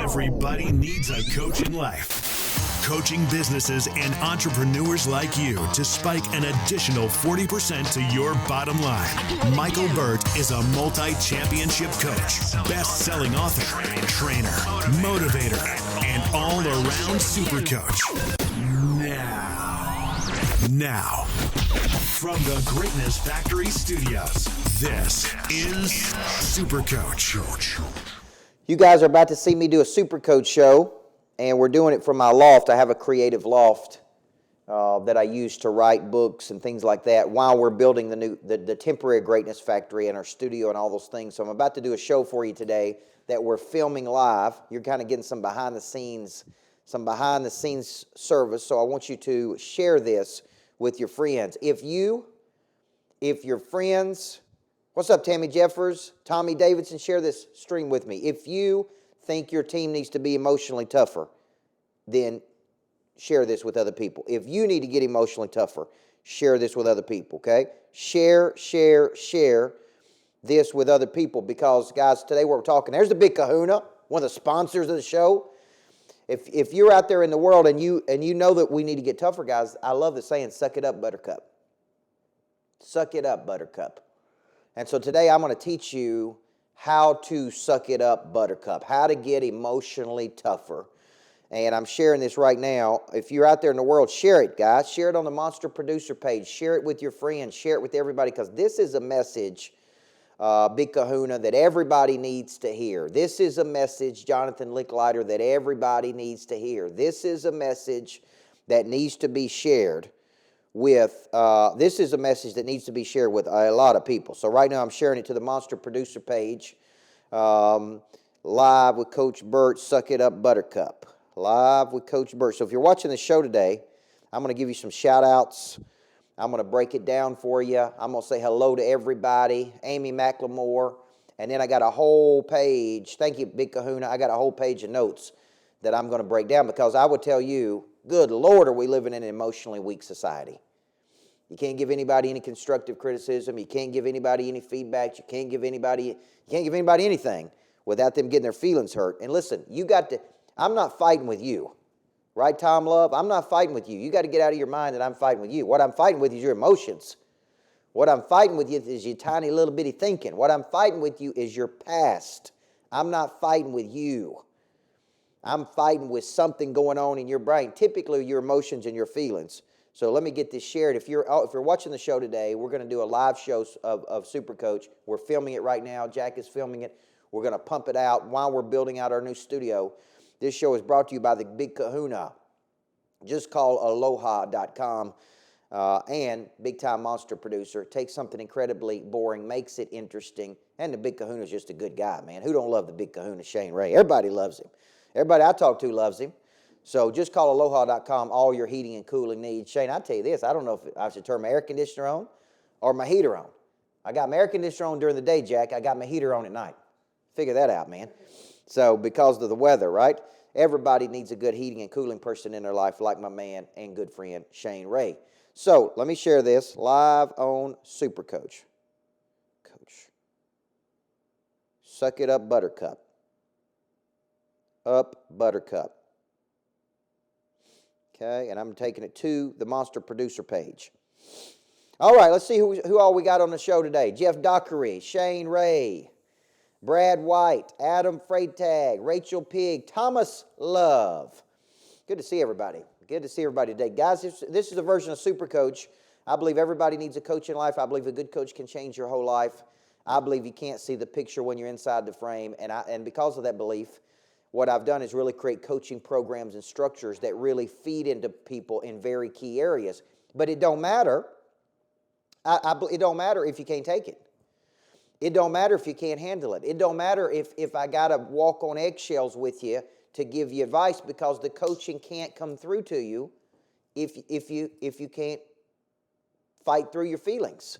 Everybody needs a coach in life. Coaching businesses and entrepreneurs like you to spike an additional 40% to your bottom line. Michael Burt is a multi-championship coach, best-selling author, trainer, motivator, and all-around super coach. Now, from the Greatness Factory Studios, this is Super Coach. You guys are about to see me do a Super Coach show, and we're doing it from my loft. I have a creative loft that I use to write books and things like that while we're building the temporary Greatness Factory and our studio and all those things. So I'm about to do a show for you today that we're filming live. You're kind of getting some behind the scenes service. So I want you to share this with your friends. If your friends, what's up, Tammy Jeffers, Tommy Davidson, share this stream with me. If you think your team needs to be emotionally tougher, then share this with other people. If you need to get emotionally tougher, share this with other people, okay? Share this with other people because, guys, today we're talking, there's the Big Kahuna, one of the sponsors of the show. If you're out there in the world and you know that we need to get tougher, guys, I love the saying, suck it up, Buttercup. Suck it up, Buttercup. And so today I'm going to teach you how to suck it up, Buttercup, how to get emotionally tougher. And I'm sharing this right now. If you're out there in the world, share it, guys. Share it on the Monster Producer page. Share it with your friends. Share it with everybody because this is a message, Big Kahuna, that everybody needs to hear. This is a message, Jonathan Licklider, that everybody needs to hear. This is a message that needs to be shared with, a lot of people. So right now I'm sharing it to the Monster Producer page, live with Coach Burt, Suck It Up Buttercup. Live with Coach Burt. So if you're watching the show today, I'm going to give you some shout-outs. I'm going to break it down for you. I'm going to say hello to everybody. Amy McLemore. And then I got a whole page. Thank you, Big Kahuna. I got a whole page of notes that I'm going to break down because I would tell you, good Lord, are we living in an emotionally weak society. You can't give anybody any constructive criticism. You can't give anybody any feedback. You can't give anybody anything without them getting their feelings hurt. And listen, I'm not fighting with you. Right, Tom Love? I'm not fighting with you. You got to get out of your mind that I'm fighting with you. What I'm fighting with is your emotions. What I'm fighting with you is your tiny little bitty thinking. What I'm fighting with you is your past. I'm not fighting with you. I'm fighting with something going on in your brain, typically your emotions and your feelings. So let me get this shared. If you're watching the show today, we're going to do a live show of Super Coach. We're filming it right now. Jack is filming it. We're going to pump it out while we're building out our new studio. This show is brought to you by the Big Kahuna. Just call aloha.com and Big Time Monster Producer. Takes something incredibly boring, makes it interesting. And the Big Kahuna is just a good guy, man. Who don't love the Big Kahuna, Shane Ray? Everybody loves him. Everybody I talk to loves him. So just call aloha.com, all your heating and cooling needs. Shane, I tell you this, I don't know if I should turn my air conditioner on or my heater on. I got my air conditioner on during the day, Jack. I got my heater on at night. Figure that out, man. So because of the weather, right? Everybody needs a good heating and cooling person in their life like my man and good friend Shane Ray. So let me share this live on Super Coach. Suck it up, Buttercup. Up, Buttercup. Okay, and I'm taking it to the Monster Producer page. All right, let's see who all we got on the show today. Jeff Dockery, Shane Ray, Brad White, Adam Freitag, Rachel Pig, Thomas Love. Good to see everybody. Good to see everybody today. Guys, this is a version of Super Coach. I believe everybody needs a coach in life. I believe a good coach can change your whole life. I believe you can't see the picture when you're inside the frame. And because of that belief, what I've done is really create coaching programs and structures that really feed into people in very key areas. But it don't matter. It don't matter if you can't take it. It don't matter if you can't handle it. It don't matter if I got to walk on eggshells with you to give you advice because the coaching can't come through to you if you can't fight through your feelings.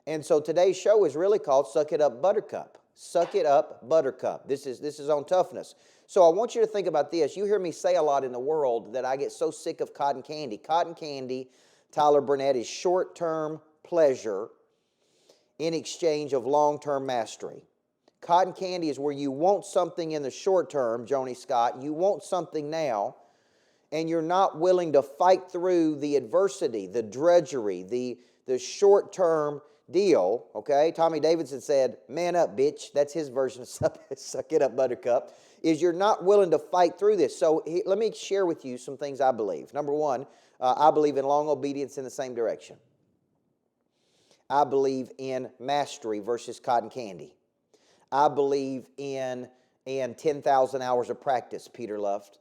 And so today's show is really called Suck It Up Buttercup. Suck it up, Buttercup. This is on toughness. So I want you to think about this. You hear me say a lot in the world that I get so sick of cotton candy. Cotton candy, Tyler Burnett, is short-term pleasure in exchange of long-term mastery. Cotton candy is where you want something in the short term, Joni Scott. You want something now, and you're not willing to fight through the adversity, the drudgery, the short-term deal, okay? Tommy Davidson said, man up, bitch. That's his version of suck it up, Buttercup, is you're not willing to fight through this. So let me share with you some things I believe. Number one, I believe in long obedience in the same direction. I believe in mastery versus cotton candy. I believe in 10,000 hours of practice, Peter Luft.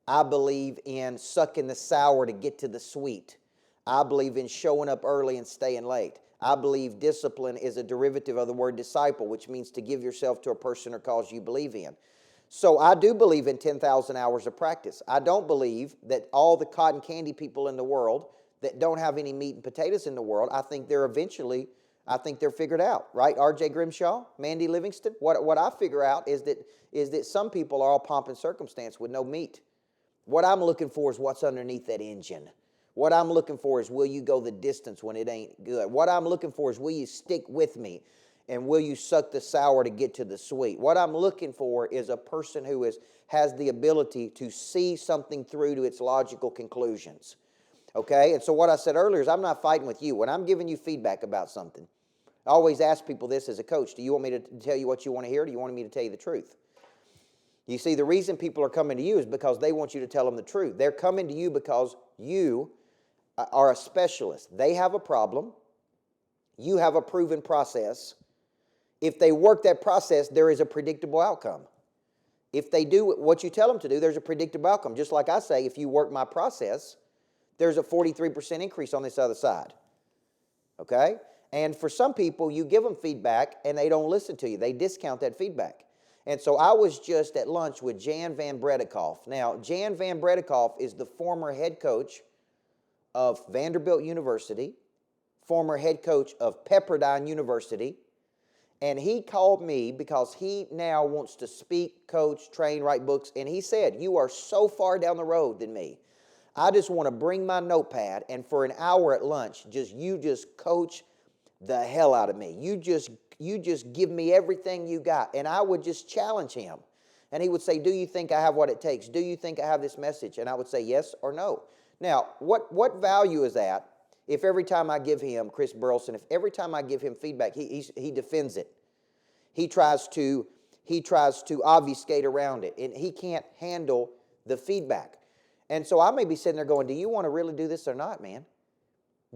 I believe in sucking the sour to get to the sweet. I believe in showing up early and staying late. I believe discipline is a derivative of the word disciple, which means to give yourself to a person or cause you believe in. So I do believe in 10,000 hours of practice. I don't believe that all the cotton candy people in the world that don't have any meat and potatoes in the world, I think they're figured out, right? R.J. Grimshaw, Mandy Livingston. What I figure out is that some people are all pomp and circumstance with no meat. What I'm looking for is what's underneath that engine. What I'm looking for is, will you go the distance when it ain't good? What I'm looking for is, will you stick with me? And will you suck the sour to get to the sweet? What I'm looking for is a person who has the ability to see something through to its logical conclusions. Okay? And so what I said earlier is, I'm not fighting with you. When I'm giving you feedback about something, I always ask people this as a coach. Do you want me to tell you what you want to hear, or do you want me to tell you the truth? You see, the reason people are coming to you is because they want you to tell them the truth. They're coming to you because you are a specialist. They have a problem. You have a proven process. If they work that process, there is a predictable outcome. If they do what you tell them to do, there's a predictable outcome. Just like I say, if you work my process, there's a 43% increase on this other side. Okay? And for some people, you give them feedback and they don't listen to you. They discount that feedback. And so I was just at lunch with Jan Van Bredekoff. Now, Jan Van Bredekoff is the former head coach of Vanderbilt University, former head coach of Pepperdine University, and he called me because he now wants to speak, coach, train, write books, and he said, you are so far down the road than me. I just want to bring my notepad, and for an hour at lunch, you just coach the hell out of me. You just give me everything you got. And I would just challenge him. And he would say, do you think I have what it takes? Do you think I have this message? And I would say yes or no. Now, what value is that if every time I give him, Chris Burleson, if every time I give him feedback, he defends it. He tries to obfuscate around it. And he can't handle the feedback. And so I may be sitting there going, do you want to really do this or not, man?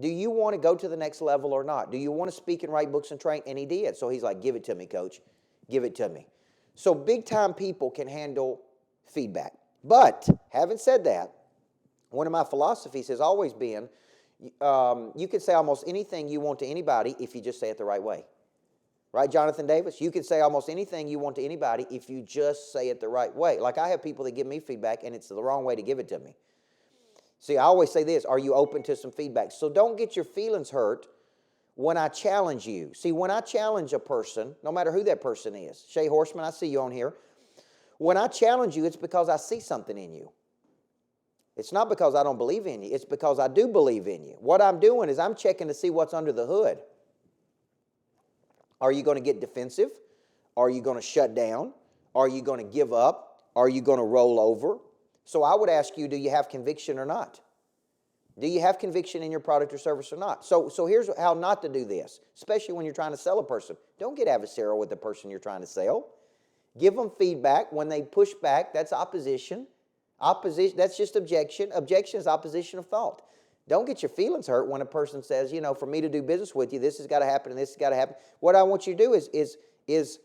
Do you want to go to the next level or not? Do you want to speak and write books and train? And he did. So he's like, give it to me, coach. Give it to me. So big-time people can handle feedback. But having said that, one of my philosophies has always been, you can say almost anything you want to anybody if you just say it the right way. Right, Jonathan Davis? You can say almost anything you want to anybody if you just say it the right way. Like I have people that give me feedback, and it's the wrong way to give it to me. See, I always say this, are you open to some feedback? So don't get your feelings hurt when I challenge you. See, when I challenge a person, no matter who that person is, Shay Horseman, I see you on here. When I challenge you, it's because I see something in you. It's not because I don't believe in you. It's because I do believe in you. What I'm doing is I'm checking to see what's under the hood. Are you going to get defensive? Are you going to shut down? Are you going to give up? Are you going to roll over? So I would ask you, do you have conviction or not? Do you have conviction in your product or service or not? So here's how not to do this, especially when you're trying to sell a person. Don't get adversarial with the person you're trying to sell. Give them feedback. When they push back, that's opposition. Opposition, that's just objection. Objection is opposition of thought. Don't get your feelings hurt when a person says, for me to do business with you, this has got to happen and this has got to happen. What I want you to do is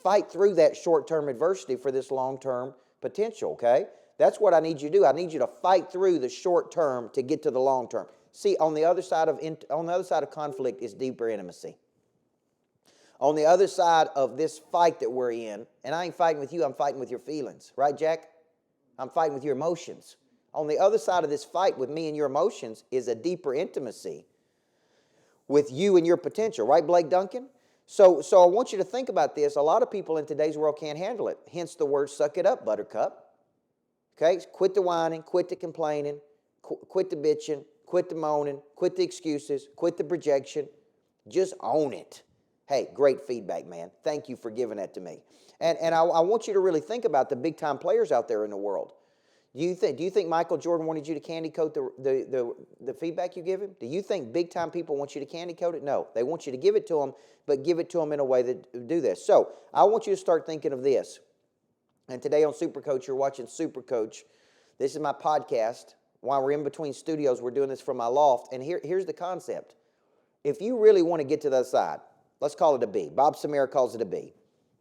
fight through that short-term adversity for this long-term potential, okay? That's what I need you to do. I need you to fight through the short term to get to the long term. See, on the other side of conflict is deeper intimacy. On the other side of this fight that we're in, and I ain't fighting with you, I'm fighting with your feelings. Right, Jack? I'm fighting with your emotions. On the other side of this fight with me and your emotions is a deeper intimacy with you and your potential. Right, Blake Duncan? So I want you to think about this. A lot of people in today's world can't handle it. Hence the word, suck it up, Buttercup. Okay? Quit the whining, quit the complaining, quit the bitching, quit the moaning, quit the excuses, quit the projection. Just own it. Hey, great feedback, man. Thank you for giving that to me. And I want you to really think about the big-time players out there in the world. Do you think Michael Jordan wanted you to candy coat the feedback you give him? Do you think big-time people want you to candy coat it? No. They want you to give it to them, but give it to them in a way that do this. So I want you to start thinking of this. And today on Super Coach, you're watching Super Coach. This is my podcast. While we're in between studios, we're doing this from my loft. And here's the concept. If you really want to get to the other side, let's call it a B. Bob Samara calls it a B.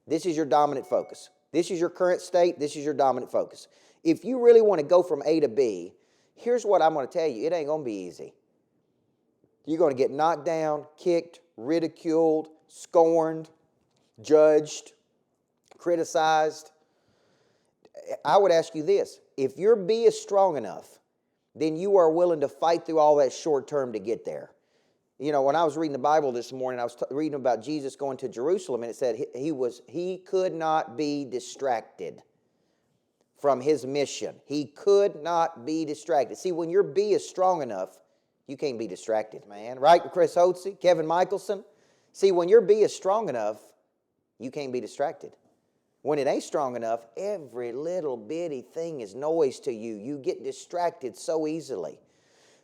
This is your dominant focus. This is your current state. This is your dominant focus. If you really want to go from A to B, here's what I'm going to tell you. It ain't going to be easy. You're going to get knocked down, kicked, ridiculed, scorned, judged, criticized. I would ask you this. If your B is strong enough, then you are willing to fight through all that short term to get there. You know, when I was reading the Bible this morning, I was reading about Jesus going to Jerusalem, and it said he could not be distracted from his mission. He could not be distracted. See, when your B is strong enough, you can't be distracted, man. Right, Chris Hotze, Kevin Michelson? See, when your B is strong enough, you can't be distracted. When it ain't strong enough, every little bitty thing is noise to you. You get distracted so easily.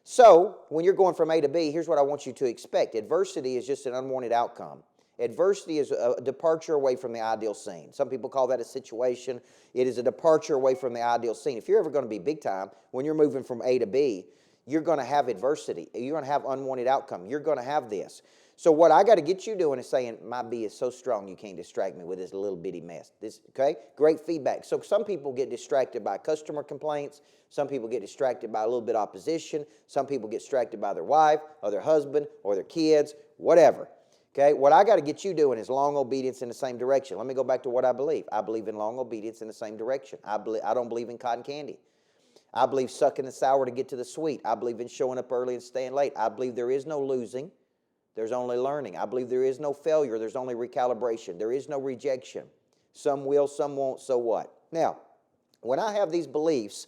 So, when you're going from A to B, here's what I want you to expect. Adversity is just an unwanted outcome. Adversity is a departure away from the ideal scene. Some people call that a situation. It is a departure away from the ideal scene. If you're ever going to be big time, when you're moving from A to B, you're going to have adversity. You're going to have unwanted outcome. You're going to have this. So what I got to get you doing is saying, my B is so strong you can't distract me with this little bitty mess. Okay? Great feedback. So some people get distracted by customer complaints. Some people get distracted by a little bit of opposition. Some people get distracted by their wife or their husband or their kids, whatever. Okay? What I got to get you doing is long obedience in the same direction. Let me go back to what I believe. I believe in long obedience in the same direction. I don't believe in cotton candy. I believe sucking the sour to get to the sweet. I believe in showing up early and staying late. I believe there is no losing. There's only learning. I believe there is no failure. There's only recalibration. There is no rejection. Some will, some won't, so what? Now, when I have these beliefs,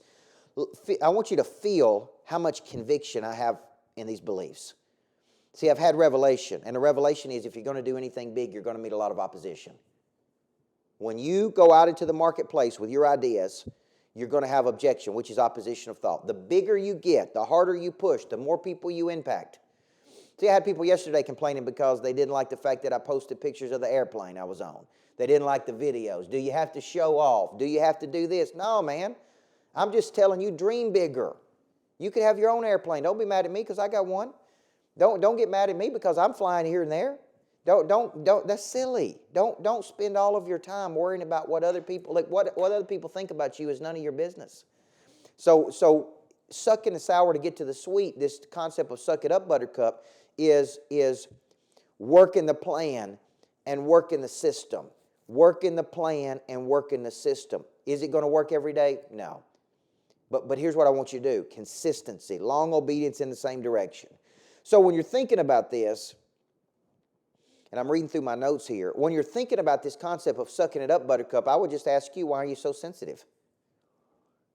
I want you to feel how much conviction I have in these beliefs. See, I've had revelation, and the revelation is if you're going to do anything big, you're going to meet a lot of opposition. When you go out into the marketplace with your ideas, you're going to have objection, which is opposition of thought. The bigger you get, the harder you push, the more people you impact. See, I had people yesterday complaining because they didn't like the fact that I posted pictures of the airplane I was on. They didn't like the videos. Do you have to show off? Do you have to do this? No, man. I'm just telling you, dream bigger. You could have your own airplane. Don't be mad at me because I got one. Don't get mad at me because I'm flying here and there. Don't. That's silly. Don't spend all of your time worrying about what other people what other people think about you is none of your business. So sucking the sour to get to the sweet. This concept of suck it up, Buttercup, is working the plan and working the system. Working the plan and working the system. Is it going to work every day? No. But here's what I want you to do. Consistency. Long obedience in the same direction. So when you're thinking about this, and I'm reading through my notes here, when you're thinking about this concept of sucking it up, Buttercup, I would just ask you, why are you so sensitive?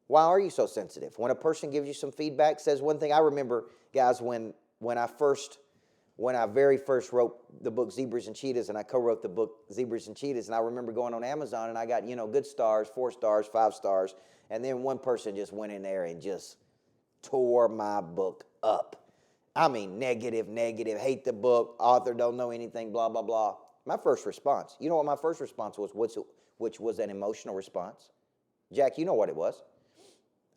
Why are you so sensitive? When a person gives you some feedback, says one thing, I remember, guys, when I very first wrote the book Zebras and Cheetahs, and I co-wrote the book Zebras and Cheetahs, and I remember going on Amazon, and I got, good stars, 4 stars, 5 stars, and then one person just went in there and just tore my book up. I mean, negative, hate the book, author don't know anything, blah, blah, blah. My first response, you know what my first response was, which was an emotional response? Jack, you know what it was.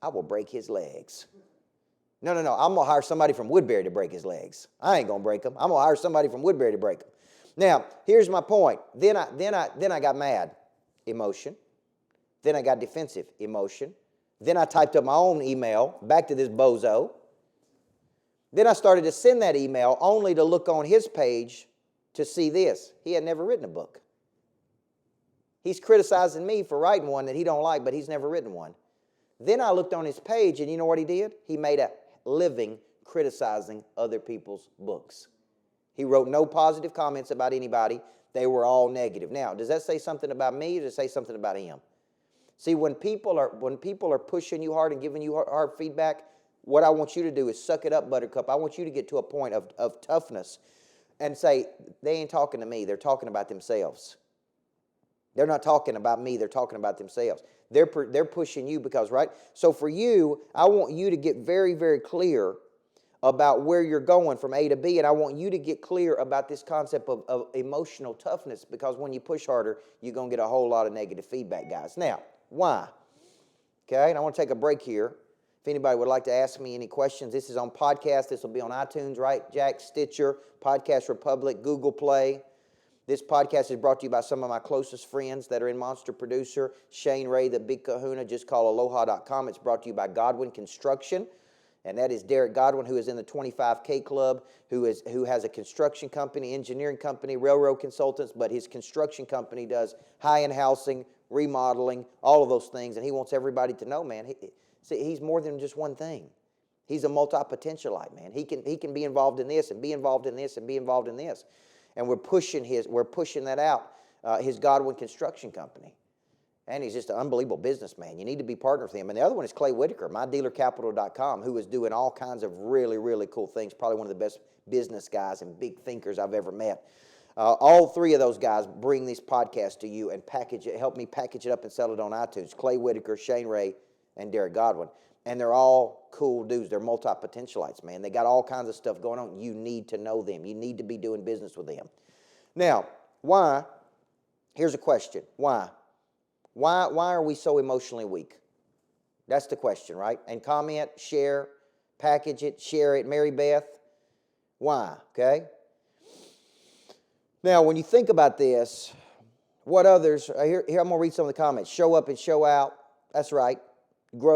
I will break his legs. No, I'm going to hire somebody from Woodbury to break his legs. I ain't going to break them. I'm going to hire somebody from Woodbury to break them. Now, here's my point. Then I got mad, emotion. Then I got defensive, emotion. Then I typed up my own email back to this bozo. Then I started to send that email only to look on his page to see this. He had never written a book. He's criticizing me for writing one that he don't like, but he's never written one. Then I looked on his page, and you know what he did? He made a living criticizing other people's books. He wrote no positive comments about anybody. They were all negative. Now, does that say something about me, or does it say something about him? See, when people are pushing you hard and giving you hard feedback, what I want you to do is suck it up, Buttercup. I want you to get to a point of toughness. and say, they ain't talking to me, they're talking about themselves. They're not talking about me, they're talking about themselves. They're pushing you because, right? So for you, I want you to get very, very clear about where you're going from A to B, and I want you to get clear about this concept of emotional toughness, because when you push harder, you're going to get a whole lot of negative feedback, guys. Now, why? Okay, and I want to take a break here. If anybody would like to ask me any questions, this is on podcast. This will be on iTunes, right, Jack? Stitcher, Podcast Republic, Google Play. This podcast is brought to you by some of my closest friends that are in Monster Producer, Shane Ray, the Big Kahuna. Just call aloha.com. It's brought to you by Godwin Construction. And that is Derek Godwin, who is in the 25K Club, who has a construction company, engineering company, railroad consultants, but his construction company does high-end housing, remodeling, all of those things. And he wants everybody to know, man, he's more than just one thing. He's a multi-potentialite, man. He can be involved in this and be involved in this and be involved in this. And we're pushing that out, his Godwin Construction Company. And he's just an unbelievable businessman. You need to be partners with him. And the other one is Clay Whitaker, mydealercapital.com, who is doing all kinds of really, really cool things. Probably one of the best business guys and big thinkers I've ever met. All three of those guys bring this podcast to you and help me package it up and sell it on iTunes. Clay Whitaker, Shane Ray, and Derek Godwin. And they're all cool dudes. They're multi-potentialites, man. They got all kinds of stuff going on. You need to know them. You need to be doing business with them. Now, why? Here's a question. Why? Why are we so emotionally weak? That's the question, right? And comment, share, package it, share it. Mary Beth, why? Okay? Now, when you think about this, what others, here I'm going to read some of the comments. Show up and show out. That's right.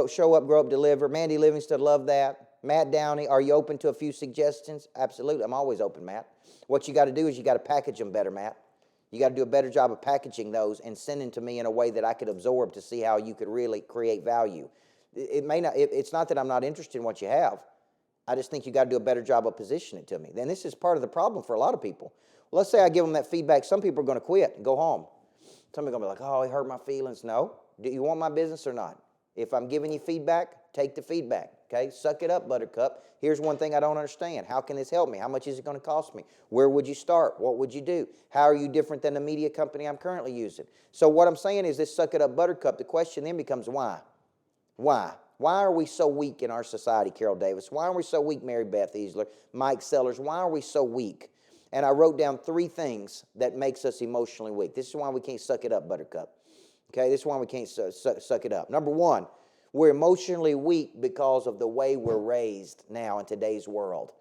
Show up, grow up, deliver. Mandy Livingston, love that. Matt Downey, are you open to a few suggestions? Absolutely. I'm always open, Matt. What you got to do is you got to package them better, Matt. You got to do a better job of packaging those and sending to me in a way that I could absorb to see how you could really create value. It's not that I'm not interested in what you have. I just think you got to do a better job of positioning it to me. Then this is part of the problem for a lot of people. Well, let's say I give them that feedback. Some people are going to quit and go home. Some are going to be like, oh, he hurt my feelings. No. Do you want my business or not? If I'm giving you feedback, take the feedback. Okay? Suck it up, Buttercup. Here's one thing I don't understand. How can this help me? How much is it going to cost me? Where would you start? What would you do? How are you different than the media company I'm currently using? So what I'm saying is this suck it up, Buttercup. The question then becomes why? Why? Why are we so weak in our society, Carol Davis? Why are we so weak, Mary Beth Easler, Mike Sellers? Why are we so weak? And I wrote down 3 things that makes us emotionally weak. This is why we can't suck it up, Buttercup. Okay, this is why we can't suck it up. Number 1, we're emotionally weak because of the way we're raised now in today's world.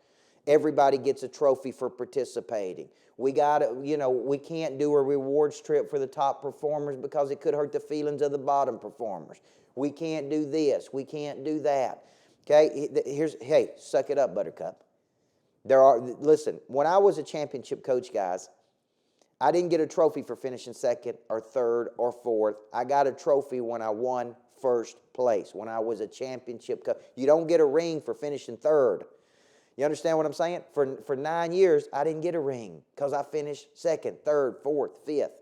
Everybody gets a trophy for participating. We can't do a rewards trip for the top performers because it could hurt the feelings of the bottom performers. We can't do this. We can't do that. Okay, hey, suck it up, Buttercup. Listen, when I was a championship coach, guys, I didn't get a trophy for finishing second or third or fourth. I got a trophy when I won first place, when I was a championship coach. You don't get a ring for finishing third. You understand what I'm saying? For 9 years, I didn't get a ring because I finished second, third, fourth, fifth.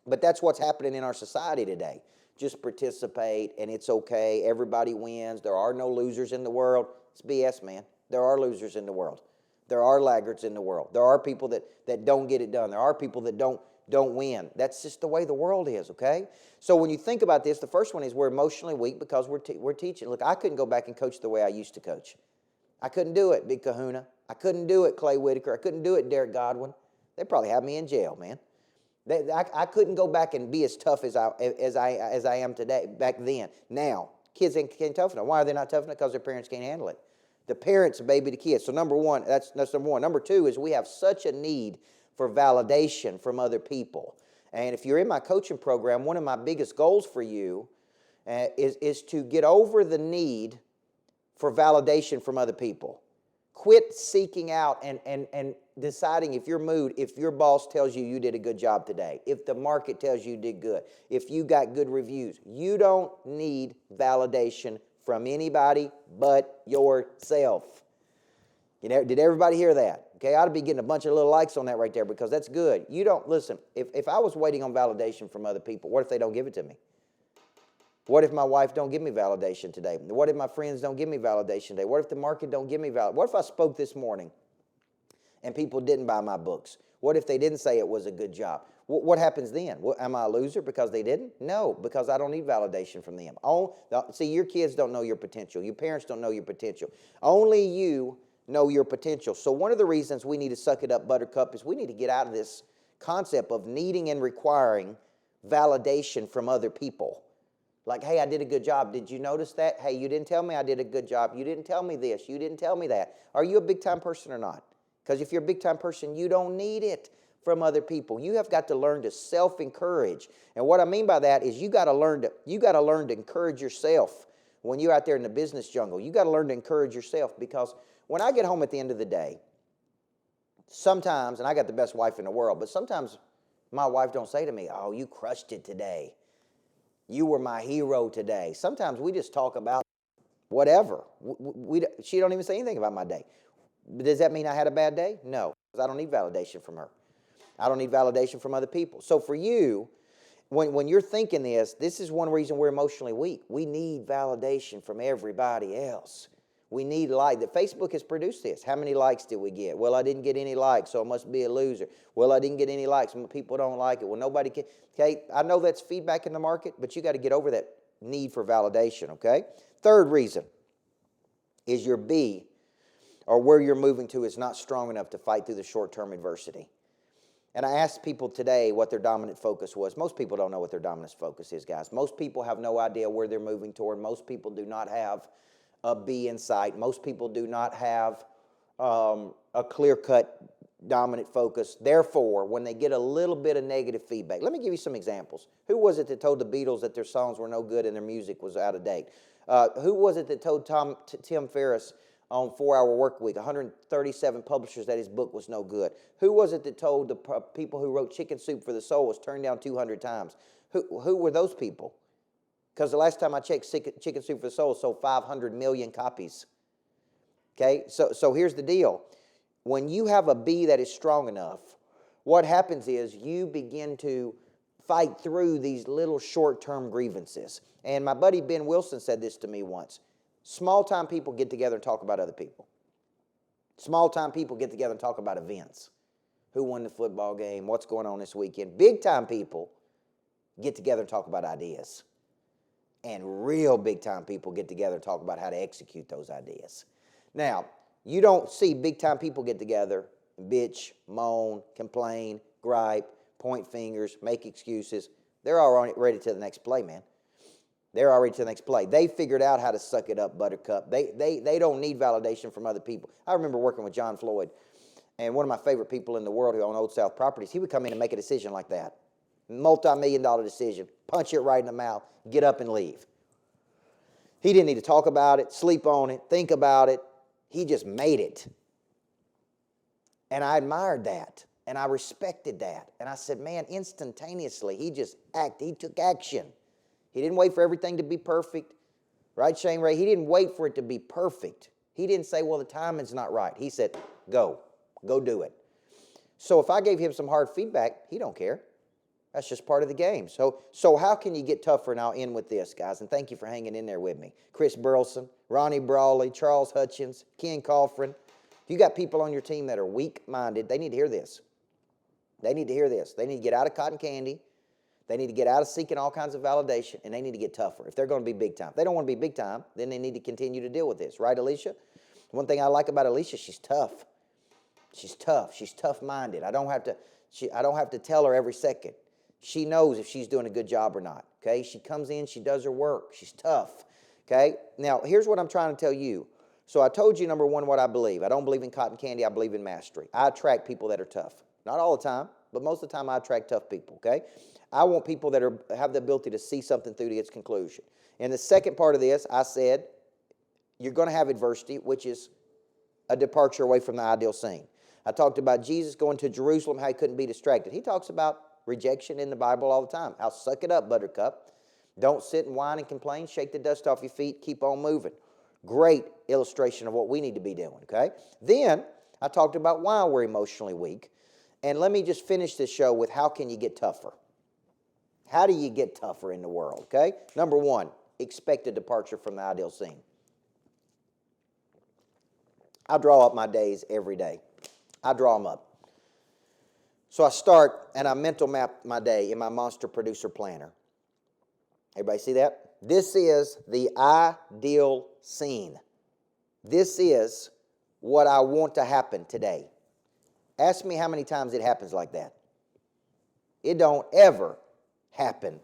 But that's what's happening in our society today. Just participate, and it's okay. Everybody wins. There are no losers in the world. It's BS, man. There are losers in the world. There are laggards in the world. There are people that don't get it done. There are people that don't win. That's just the way the world is, okay? So when you think about this, the first one is we're emotionally weak because we're teaching. Look, I couldn't go back and coach the way I used to coach. I couldn't do it, Big Kahuna. I couldn't do it, Clay Whitaker. I couldn't do it, Derek Godwin. They'd probably have me in jail, man. I couldn't go back and be as tough as I am today, back then. Now, kids ain't tough enough. Why are they not tough enough? Because their parents can't handle it. The parents baby the kids. So number 1, that's number 1. Number 2 is we have such a need for validation from other people. And if you're in my coaching program, one of my biggest goals for you is to get over the need for validation from other people. Quit seeking out and deciding if your boss tells you did a good job today, if the market tells you did good, if you got good reviews. You don't need validation from anybody but yourself. Did everybody hear that? Okay, I ought to be getting a bunch of little likes on that right there because that's good. You don't, listen, if I was waiting on validation from other people, what if they don't give it to me? What if my wife don't give me validation today? What if my friends don't give me validation today? What if the market don't give me validation? What if I spoke this morning and people didn't buy my books? What if they didn't say it was a good job? What happens then? Am I a loser because they didn't? No, because I don't need validation from them. See, your kids don't know your potential. Your parents don't know your potential. Only you know your potential. So one of the reasons we need to suck it up, Buttercup, is we need to get out of this concept of needing and requiring validation from other people. Like, hey, I did a good job. Did you notice that? Hey, you didn't tell me I did a good job. You didn't tell me this. You didn't tell me that. Are you a big-time person or not? Because if you're a big-time person, you don't need it from other people. You have got to learn to self-encourage. And what I mean by that is you got to learn to encourage yourself when you're out there in the business jungle. You got to learn to encourage yourself, because when I get home at the end of the day, sometimes, and I got the best wife in the world, but sometimes my wife don't say to me, "Oh, you crushed it today. You were my hero today." Sometimes we just talk about whatever. She don't even say anything about my day. Does that mean I had a bad day? No, because I don't need validation from her. I don't need validation from other people. So for you, when you're thinking this is one reason we're emotionally weak. We need validation from everybody else. We need that. Facebook has produced this. How many likes did we get? Well, I didn't get any likes, so I must be a loser. Well, I didn't get any likes. People don't like it. Well, nobody can. Okay, I know that's feedback in the market, but you got to get over that need for validation, okay? Third reason is your B, or where you're moving to, is not strong enough to fight through the short-term adversity. And I asked people today what their dominant focus was. Most people don't know what their dominant focus is, guys. Most people have no idea where they're moving toward. Most people do not have a B in sight. Most people do not have a clear-cut dominant focus. Therefore, when they get a little bit of negative feedback, let me give you some examples. Who was it that told the Beatles that their songs were no good and their music was out of date? Who was it that told Tim Ferriss on 4-Hour Workweek, 137 publishers, that his book was no good? Who was it that told the people who wrote Chicken Soup for the Soul was turned down 200 times? Who were those people? Because the last time I checked, Chicken Soup for the Soul sold 500 million copies. Okay, so here's the deal. When you have a B that is strong enough, what happens is you begin to fight through these little short-term grievances. And my buddy Ben Wilson said this to me once. Small-time people get together and talk about other people. Small-time people get together and talk about events. Who won the football game? What's going on this weekend? Big-time people get together and talk about ideas. And real big-time people get together and talk about how to execute those ideas. Now, you don't see big-time people get together and bitch, moan, complain, gripe, point fingers, make excuses. They're already to the next play, man. They're already to the next play. They figured out how to suck it up, Buttercup. They don't need validation from other people. I remember working with John Floyd, and one of my favorite people in the world who owned Old South Properties, he would come in and make a decision like that. Multi-million-dollar decision, punch it right in the mouth, get up and leave. He didn't need to talk about it, sleep on it, think about it. He just made it. And I admired that, and I respected that. And I said, man, instantaneously, he took action. He didn't wait for everything to be perfect. Right, Shane Ray? He didn't wait for it to be perfect. He didn't say, well, the timing's not right. He said, go do it. So if I gave him some hard feedback, he don't care. That's just part of the game. So how can you get tougher? And I'll end with this, guys, and thank you for hanging in there with me. Chris Burleson, Ronnie Brawley, Charles Hutchins, Ken Coffrin. If you got people on your team that are weak-minded, they need to hear this. They need to hear this. They need to get out of cotton candy. They need to get out of seeking all kinds of validation, and they need to get tougher if they're going to be big time. If they don't want to be big time, then they need to continue to deal with this. Right, Alicia? One thing I like about Alicia, she's tough. She's tough. She's tough-minded. I don't have to tell her every second. She knows if she's doing a good job or not, okay? She comes in, she does her work. She's tough, okay? Now, here's what I'm trying to tell you. So I told you, number one, what I believe. I don't believe in cotton candy. I believe in mastery. I attract people that are tough. Not all the time, but most of the time I attract tough people, okay? I want people that have the ability to see something through to its conclusion. And the second part of this, I said, you're going to have adversity, which is a departure away from the ideal scene. I talked about Jesus going to Jerusalem, how he couldn't be distracted. He talks about rejection in the Bible all the time. I'll suck it up, Buttercup. Don't sit and whine and complain. Shake the dust off your feet. Keep on moving. Great illustration of what we need to be doing, okay? Then I talked about why we're emotionally weak. And let me just finish this show with how can you get tougher? How do you get tougher in the world, okay? Number one, expect a departure from the ideal scene. I draw up my days every day. I draw them up. So I start and I mental map my day in my Monster Producer Planner. Everybody see that? This is the ideal scene. This is what I want to happen today. Ask me how many times it happens like that. It don't ever happen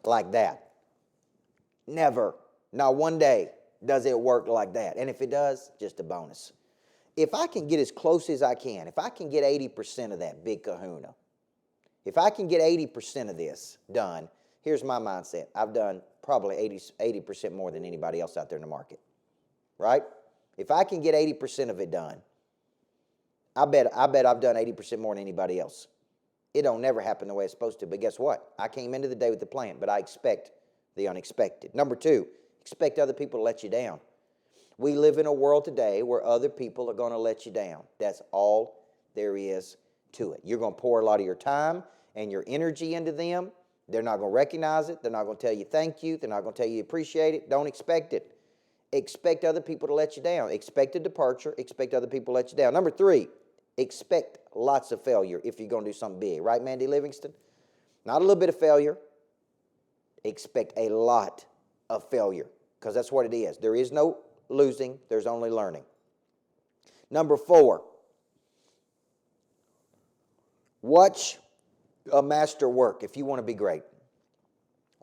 like that. Never. Not one day does it work like that. And if it does, just a bonus. If I can get as close as I can, if I can get 80% of that big kahuna, if I can get 80% of this done, here's my mindset. I've done probably 80% more than anybody else out there in the market, right? If I can get 80% of it done, I bet I've done 80% more than anybody else. It don't never happen the way it's supposed to, but guess what? I came into the day with the plan, but I expect the unexpected. Number two, expect other people to let you down. We live in a world today where other people are going to let you down. That's all there is to it. You're going to pour a lot of your time and your energy into them. They're not going to recognize it. They're not going to tell you thank you. They're not going to tell you appreciate it. Don't expect it. Expect other people to let you down. Expect a departure. Expect other people to let you down. Number three, expect lots of failure if you're going to do something big. Right, Mandy Livingston? Not a little bit of failure. Expect a lot of failure because that's what it is. There is no losing. There's only learning. Number four, watch a master work if you want to be great.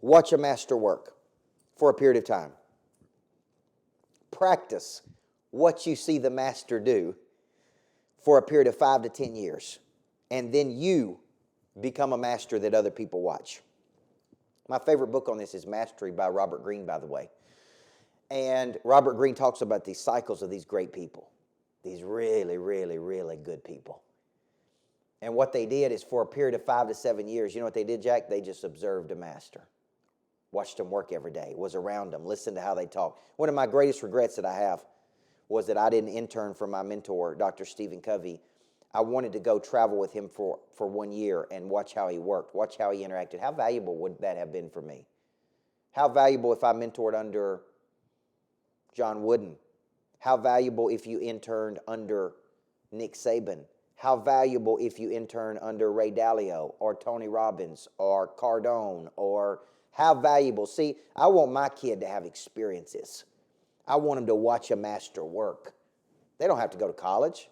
Watch a master work for a period of time. Practice what you see the master do for a period of 5 to 10 years. And then you become a master that other people watch. My favorite book on this is Mastery by Robert Greene, by the way. And Robert Greene talks about these cycles of these great people, these really, really, really good people. And what they did is for a period of 5 to 7 years, you know what they did, Jack? They just observed a master. Watched them work every day, was around them, listened to how they talk. One of my greatest regrets that I have was that I didn't intern for my mentor, Dr. Stephen Covey. I wanted to go travel with him for 1 year and watch how he worked, watch how he interacted. How valuable would that have been for me? How valuable if I mentored under John Wooden? How valuable if you interned under Nick Saban? How valuable if you interned under Ray Dalio or Tony Robbins or Cardone? Or how valuable? See, I want my kid to have experiences. I want them to watch a master work. They don't have to go to college.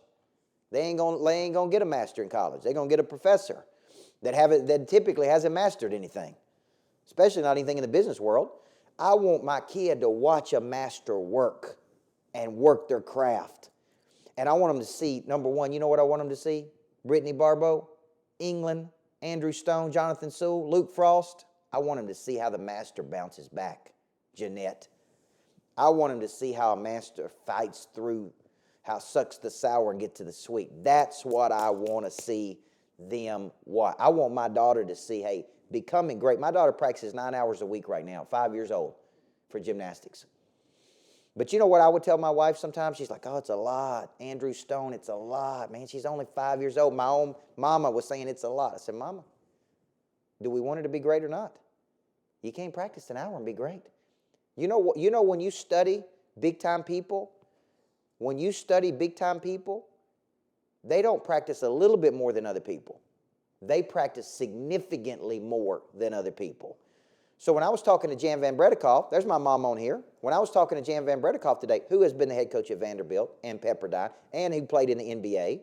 They ain't gonna get a master in college. They're gonna get a professor that typically hasn't mastered anything, especially not anything in the business world. I want my kid to watch a master work and work their craft. And I want them to see, number one, you know what I want them to see? Brittany Barbeau, England, Andrew Stone, Jonathan Sewell, Luke Frost. I want them to see how the master bounces back. Jeanette. I want them to see how a master fights through, how sucks the sour and gets to the sweet. That's what I want to see them watch. I want my daughter to see, hey, becoming great. My daughter practices 9 hours a week right now, 5 years old, for gymnastics. But you know what I would tell my wife sometimes? She's like, oh, it's a lot. Andrew Stone, it's a lot. Man, she's only 5 years old. My own mama was saying it's a lot. I said, Mama, do we want her to be great or not? You can't practice an hour and be great. You know when you study big-time people, they don't practice a little bit more than other people. They practice significantly more than other people. So when I was talking to Jan Van Bredekoff, there's my mom on here. When I was talking to Jan Van Bredekoff today, who has been the head coach at Vanderbilt and Pepperdine, and who played in the NBA,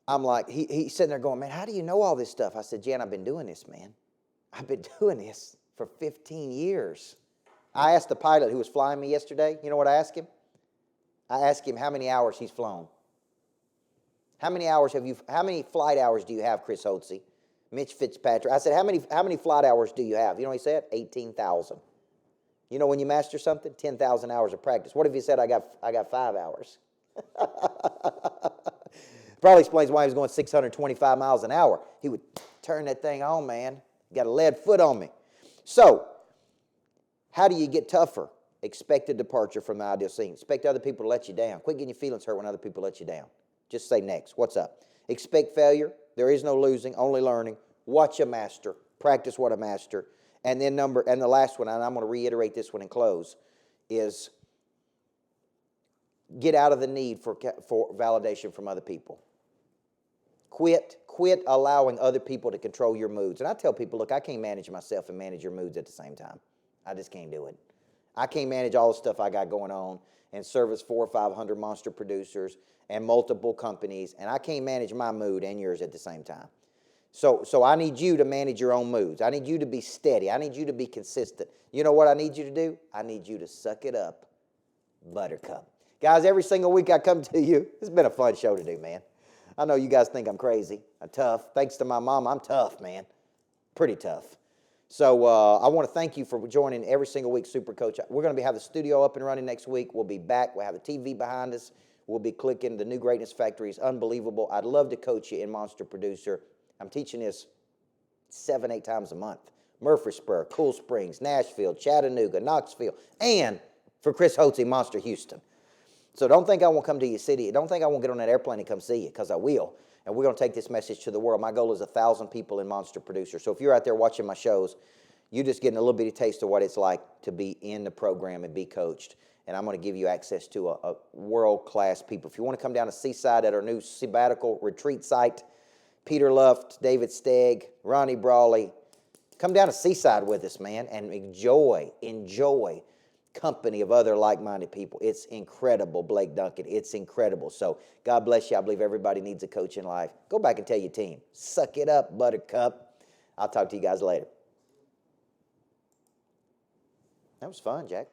I'm like, he's sitting there going, man, how do you know all this stuff? I said, Jan, I've been doing this, man. I've been doing this for 15 years. I asked the pilot who was flying me yesterday, you know what I asked him? I asked him how many hours he's flown. How many flight hours do you have, Chris Holtze? Mitch Fitzpatrick. I said, how many flight hours do you have? You know what he said? 18,000. You know when you master something? 10,000 hours of practice. What if he said, I got 5 hours? Probably explains why he was going 625 miles an hour. He would turn that thing on, man. Got a lead foot on me. So, how do you get tougher? Expect a departure from the ideal scene. Expect other people to let you down. Quit getting your feelings hurt when other people let you down. Just say next. What's up? Expect failure. There is no losing, only learning. Watch a master. Practice what a master. And then the last one, and I'm going to reiterate this one and close, is get out of the need for validation from other people. Quit allowing other people to control your moods. And I tell people, look, I can't manage myself and manage your moods at the same time. I just can't do it. I can't manage all the stuff I got going on and service 400 or 500 monster producers and multiple companies, and I can't manage my mood and yours at the same time. So I need you to manage your own moods. I need you to be steady. I need you to be consistent. You know what I need you to do? I need you to suck it up, Buttercup. Guys, every single week I come to you. It's been a fun show to do, man. I know you guys think I'm crazy. I'm tough. Thanks to my mom, I'm tough, man. Pretty tough. So I want to thank you for joining every single week, Super Coach. We're going to have the studio up and running next week. We'll be back. We'll have the TV behind us. We'll be clicking. The New Greatness Factory is unbelievable. I'd love to coach you in Monster Producer. I'm teaching this 7-8 times a month. Murfreesboro, Cool Springs, Nashville, Chattanooga, Knoxville, and for Chris Holtze, Monster Houston. So don't think I won't come to your city. Don't think I won't get on that airplane and come see you, because I will. And we're going to take this message to the world. My goal is 1,000 people in Monster Producer. So if you're out there watching my shows, you're just getting a little bitty taste of what it's like to be in the program and be coached. And I'm going to give you access to a world-class people. If you want to come down to Seaside at our new sabbatical retreat site, Peter Luft, David Stegg, Ronnie Brawley, come down to Seaside with us, man, and enjoy company of other like-minded people. It's incredible, Blake Duncan. It's incredible. So God bless you. I believe everybody needs a coach in life. Go back and tell your team, suck it up, Buttercup. I'll talk to you guys later. That was fun, Jack.